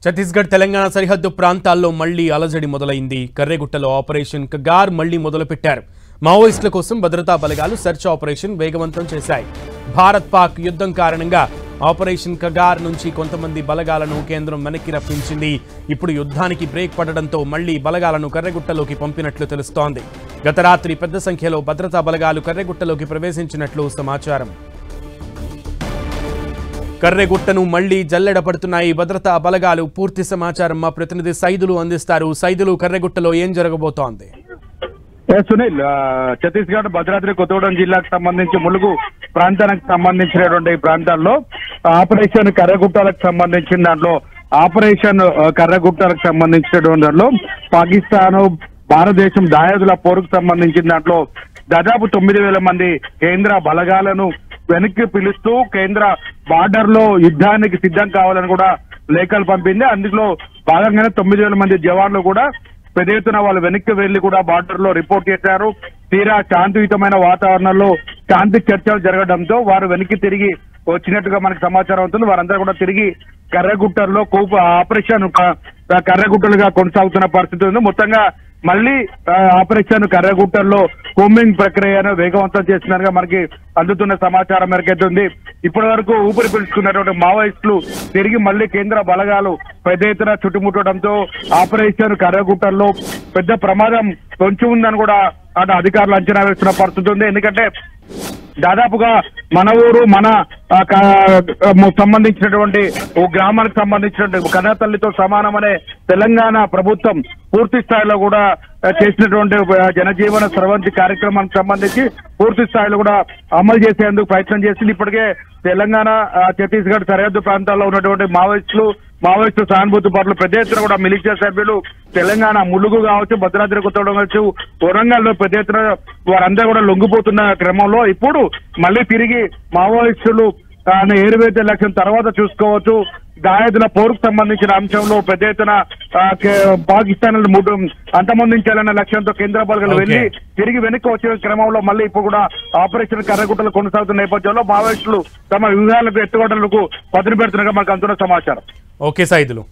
ఛత్తీస్గఢ్ తెలంగాణ సరిహద్దు ప్రాంతాల్లో మళ్లీ అలజడి మొదలైంది. కర్రెగుట్టలో ఆపరేషన్ కగార్ మళ్లీ మొదలుపెట్టారు. మావోయిస్టుల కోసం భద్రతా బలగాలు సెర్చ్ ఆపరేషన్ వేగవంతం చేశాయి. భారత్ పాక్ యుద్ధం కారణంగా ఆపరేషన్ కగార్ నుంచి కొంతమంది బలగాలను కేంద్రం వెనక్కి రప్పించింది. ఇప్పుడు యుద్ధానికి బ్రేక్ పడడంతో మళ్లీ బలగాలను కర్రెగుట్టలోకి పంపినట్లు తెలుస్తోంది. గత రాత్రి పెద్ద సంఖ్యలో భద్రతా బలగాలు కర్రెగుట్టలోకి ప్రవేశించినట్లు సమాచారం. కర్రెగుట్టను మళ్లీ జల్లెడపడుతున్నాయి భద్రతా బలగాలు. పూర్తి సమాచారం మా ప్రతినిధి సైదులు అందిస్తారు. సైదులు, కర్రెగుట్టలో ఏం జరగబోతోంది? సునీల్, ఛత్తీస్గఢ్ భద్రాద్రి కొత్తగూడెం జిల్లాకు సంబంధించి ములుగు ప్రాంతానికి సంబంధించినటువంటి ప్రాంతాల్లో ఆపరేషన్ కర్రెగుట్టలకు సంబంధించిన దాంట్లో దాంట్లో పాకిస్తాన్ భారతదేశం దాయాదుల పోరుకు సంబంధించిన దాంట్లో దాదాపు 9,000 మంది కేంద్ర బలగాలను వెనక్కి పిలుస్తూ కేంద్ర బార్డర్ లో యుద్ధానికి సిద్ధం కావాలని కూడా లేఖలు పంపింది. అందులో భాగంగానే 9,000 మంది జవాన్లు కూడా పెద్ద ఎత్తున వాళ్ళు వెనక్కి వెళ్లి కూడా బార్డర్ లో రిపోర్ట్ చేశారు. తీరా శాంతియుతమైన వాతావరణంలో శాంతి చర్చలు జరగడంతో వారు వెనక్కి తిరిగి వచ్చినట్టుగా మనకు సమాచారం అవుతుంది. వారందరూ కూడా తిరిగి కర్రెగుట్టలో ఆపరేషన్ కర్రెగుట్టలుగా కొనసాగుతున్న పరిస్థితి ఉంది. మొత్తంగా మళ్లీ ఆపరేషన్ కర్రెగుట్టల్లో కోంబింగ్ ప్రక్రియను వేగవంతం చేస్తున్నారుగా మనకి అందుతున్న సమాచారం మేరకైతే ఉంది. ఇప్పటి వరకు ఊపిరి పీల్చుకున్నటువంటి మావోయిస్టులు తిరిగి మళ్లీ కేంద్ర బలగాలు పెద్ద ఎత్తున చుట్టుముట్టడంతో ఆపరేషన్ కర్రెగుట్టల్లో పెద్ద ప్రమాదం పొంచి ఉందని కూడా అటు అధికారులు అంచనా వేస్తున్న పరిస్థితి ఉంది. ఎందుకంటే దాదాపుగా మన ఊరు మన సంబంధించినటువంటి ఓ గ్రామానికి సంబంధించినటువంటి కన్నతల్లితో సమానమనే తెలంగాణ ప్రభుత్వం పూర్తి స్థాయిలో కూడా చేసినటువంటి జనజీవన స్రవంతి కార్యక్రమానికి సంబంధించి పూర్తి స్థాయిలో కూడా అమలు చేసేందుకు ప్రయత్నం చేసింది. ఇప్పటికే తెలంగాణ ఛత్తీస్గఢ్ సరిహద్దు ప్రాంతాల్లో ఉన్నటువంటి మావోయిస్టు సానుభూతి పరులు పెద్ద ఎత్తున కూడా మిలిషియా సభ్యులు తెలంగాణ ములుగు కావచ్చు, భద్రాద్రి కొత్తగూడెం కావచ్చు, వరంగల్ లో పెద్ద ఎత్తున వారందరూ కూడా లొంగిపోతున్న క్రమంలో ఇప్పుడు మళ్లీ తిరిగి మావోయిస్టులు ఏరువేత లక్ష్యం తర్వాత చూసుకోవచ్చు. దాయాదుల పోరుకు సంబంధించిన అంశంలో పెద్ద ఎత్తున పాకిస్తాన్ అంతమొందించాలన్న లక్ష్యంతో కేంద్ర బలగాలు వెళ్లి తిరిగి వెనక్కి వచ్చే క్రమంలో మళ్ళీ ఇప్పుడు కూడా ఆపరేషన్ కర్రెగుట్టలు కొనసాగుతున్న నేపథ్యంలో మావోయిస్టులు తమ వ్యూహాలకు ఎత్తుగడలకు పదును పెడుతున్నగా మనకు అందుతున్న సమాచారం. ఓకే సైదులు.